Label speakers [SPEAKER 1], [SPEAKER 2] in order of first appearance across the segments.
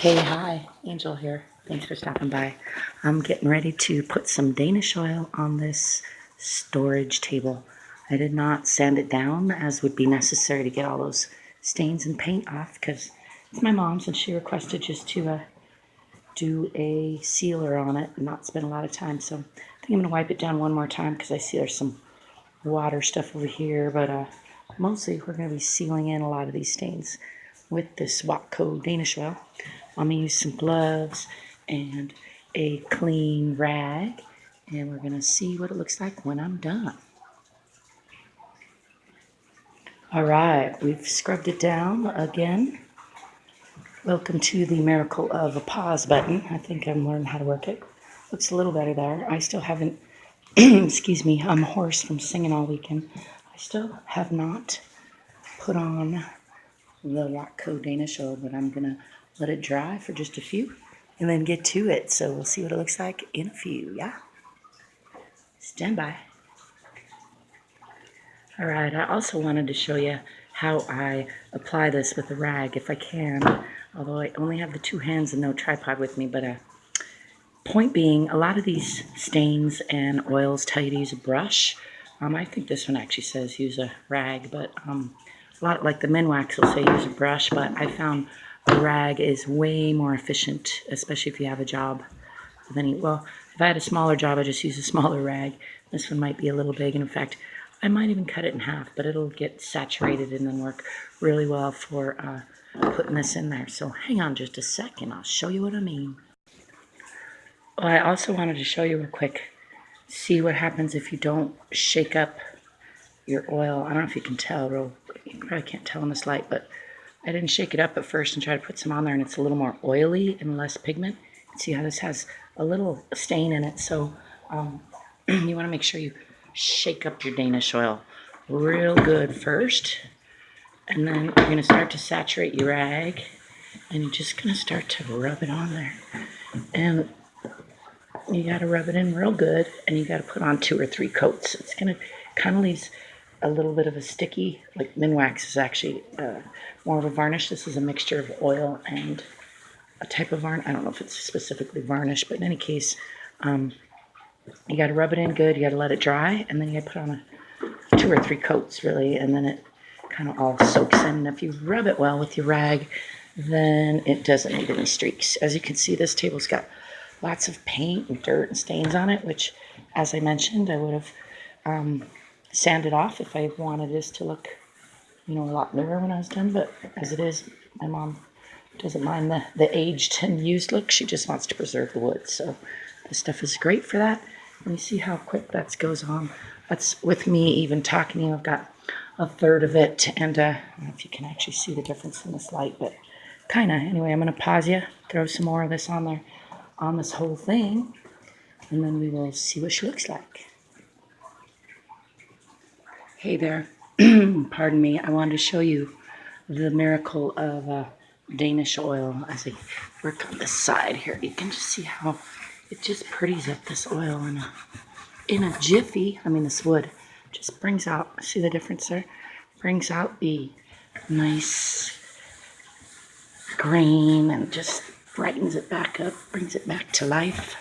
[SPEAKER 1] Hey, hi, Angel here. Thanks for stopping by. I'm getting ready to put some Danish oil on this storage table. I did not sand it down as would be necessary to get all those stains and paint off because it's my mom's and she requested just to do a sealer on it and not spend a lot of time. So I think I'm going to wipe it down one more time because I see there's some water stuff over here, but mostly we're going to be sealing in a lot of these stains with this Watco Danish oil. I'm going to use some gloves and a clean rag, and we're going to see what it looks like when I'm done. All right, we've scrubbed it down again. Welcome to the miracle of a pause button. I think I'm learning how to work it. Looks a little better there. I still haven't, excuse me, I'm hoarse from singing all weekend. I still have not put on the Watco Danish oil, but I'm going to let it dry for just a few and then get to it. So we'll see what it looks like in a few, yeah? Stand by. All right, I also wanted to show you how I apply this with a rag if I can, although I only have the two hands and no tripod with me, but point being, a lot of these stains and oils tell you to use a brush. I think this one actually says use a rag, but a lot like the Minwax will say use a brush, but I found a rag is way more efficient, especially if you have a job with any, well, if I had a smaller job, I just use a smaller rag. This one might be a little big, and in fact, I might even cut it in half, but it'll get saturated and then work really well for putting this in there. So hang on just a second, I'll show you what I mean. Well, I also wanted to show you real quick, see what happens if you don't shake up your oil. I don't know if you can tell, you probably can't tell in this light, but I didn't shake it up at first and try to put some on there, and it's a little more oily and less pigment. See how this has a little stain in it, so you want to make sure you shake up your Danish oil real good first, and then you're going to start to saturate your rag, and you're just going to start to rub it on there, and you got to rub it in real good, and you got to put on 2 or 3 coats. It's going to kind of leaves a little bit of a sticky, like Minwax is actually more of a varnish. This is a mixture of oil and a type of varnish. I don't know if it's specifically varnish, but in any case, you got to rub it in good. You got to let it dry, and then you got to put on 2 or 3 coats, really, and then it kind of all soaks in. And if you rub it well with your rag, then it doesn't need any streaks. As you can see, this table's got lots of paint and dirt and stains on it, which, as I mentioned, I would have sanded off if I wanted this to look, a lot newer when I was done. But as it is, my mom doesn't mind the aged and used look. She just wants to preserve the wood. So this stuff is great for that. And you see how quick that goes on. That's with me even talking to you. I've got a third of it, and I don't know if you can actually see the difference in this light, but kind of. Anyway, I'm going to pause you, throw some more of this on there, on this whole thing, and then we will see what she looks like. Hey there. Pardon me. I wanted to show you the miracle of Danish oil. As I work on this side here, you can just see how it just pretties up this oil in a jiffy. I mean, this wood just brings out, see the difference there? Brings out the nice grain and just brightens it back up, brings it back to life,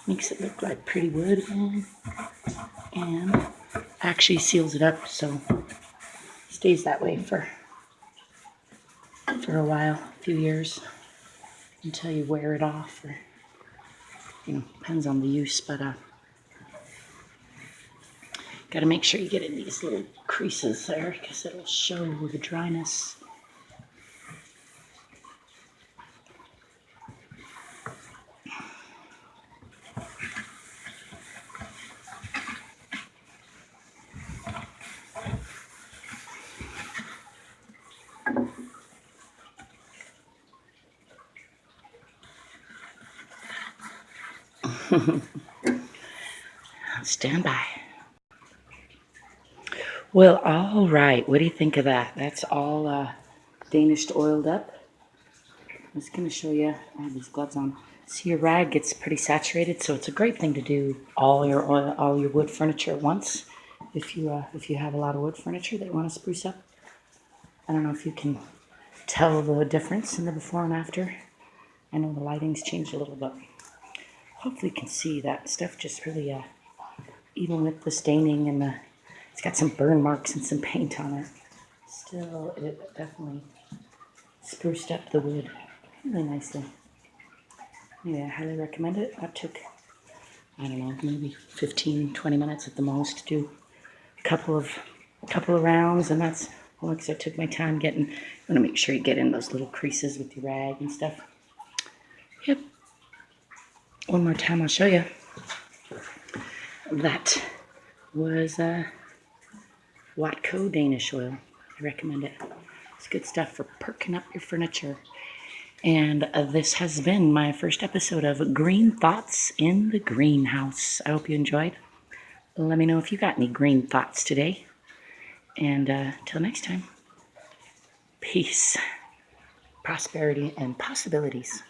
[SPEAKER 1] makes it look like pretty wood again, and actually seals it up so it stays that way for a while, a few years, until you wear it off, or depends on the use, but got to make sure you get in these little creases there because it'll show the dryness. Stand by. Well, all right. What do you think of that? That's all Danish oiled up. I'm just going to show you. I have these gloves on. See, your rag gets pretty saturated, so it's a great thing to do all your oil, all your wood furniture at once. If you have a lot of wood furniture that you want to spruce up. I don't know if you can tell the difference in the before and after. I know the lighting's changed a little, but hopefully you can see that stuff just really, even with the staining and it's got some burn marks and some paint on it. Still, it definitely spruced up the wood really nicely. Yeah, I highly recommend it. That took, I don't know, maybe 15, 20 minutes at the most to do a couple of rounds, and that's all because I took my time getting, you want to make sure you get in those little creases with your rag and stuff. Yep. One more time I'll show you. That was Watco Danish Oil. I recommend it. It's good stuff for perking up your furniture. And this has been my first episode of Green Thoughts in the Greenhouse. I hope you enjoyed. Let me know if you got any green thoughts today. And till next time, peace, prosperity, and possibilities.